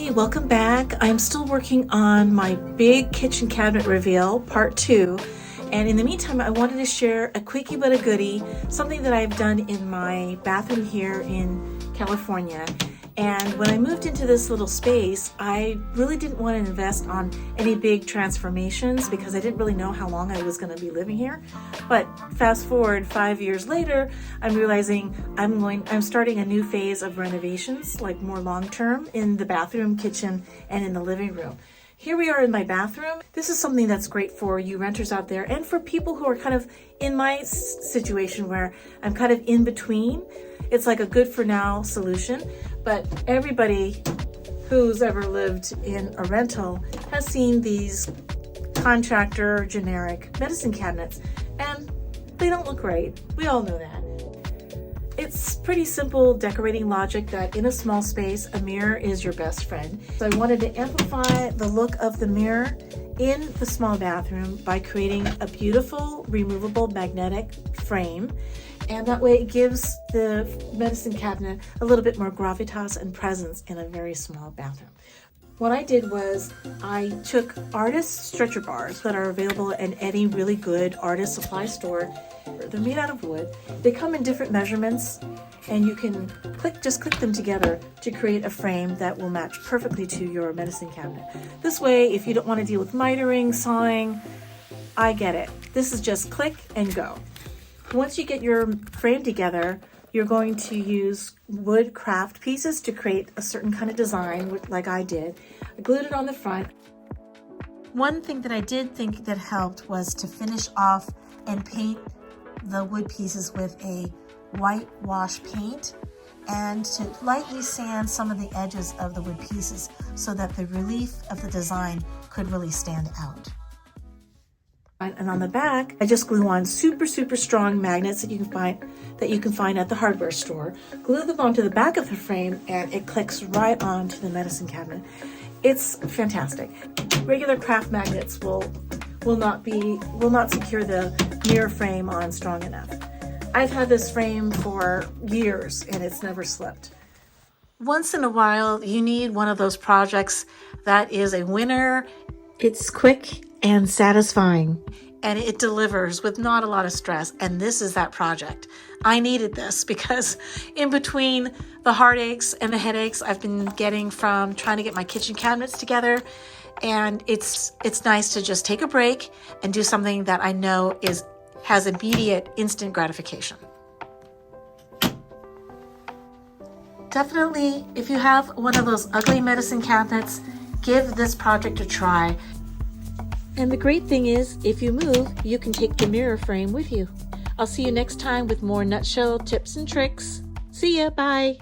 Hey, welcome back. I'm still working on my big kitchen cabinet reveal, part 2. And in the meantime, I wanted to share a quickie but a goodie, something that I've done in my bathroom here in California. And when I moved into this little space, I really didn't want to invest on any big transformations because I didn't really know how long I was going to be living here. But fast forward 5 years later, I'm realizing I'm starting a new phase of renovations, like more long-term, in the bathroom, kitchen, and in the living room. Here we are in my bathroom. This is something that's great for you renters out there and for people who are kind of in my situation where I'm kind of in between. It's like a good for now solution, but everybody who's ever lived in a rental has seen these contractor generic medicine cabinets, and they don't look great. We all know that. It's pretty simple decorating logic that in a small space, a mirror is your best friend. So I wanted to amplify the look of the mirror in the small bathroom by creating a beautiful removable magnetic frame. And that way it gives the medicine cabinet a little bit more gravitas and presence in a very small bathroom. What I did was I took artist stretcher bars that are available in any really good artist supply store. They're made out of wood. They come in different measurements, and you can just click them together to create a frame that will match perfectly to your medicine cabinet. This way, if you don't want to deal with mitering, sawing, I get it. This is just click and go. Once you get your frame together, you're going to use wood craft pieces to create a certain kind of design, like I did. I glued it on the front. One thing that I did think that helped was to finish off and paint the wood pieces with a whitewash paint and to lightly sand some of the edges of the wood pieces so that the relief of the design could really stand out. And on the back, I just glue on super strong magnets that you can find at the hardware store. Glue them onto the back of the frame, and it clicks right onto the medicine cabinet. It's fantastic. Regular craft magnets will not secure the mirror frame on strong enough. I've had this frame for years, and it's never slipped. Once in a while, you need one of those projects that is a winner. It's quick and satisfying, and it delivers with not a lot of stress, and this is that project. I needed this because in between the heartaches and the headaches I've been getting from trying to get my kitchen cabinets together, and it's nice to just take a break and do something that I know has immediate instant gratification. Definitely, if you have one of those ugly medicine cabinets, give this project a try. And the great thing is, if you move, you can take the mirror frame with you. I'll see you next time with more nutshell tips and tricks. See ya, bye.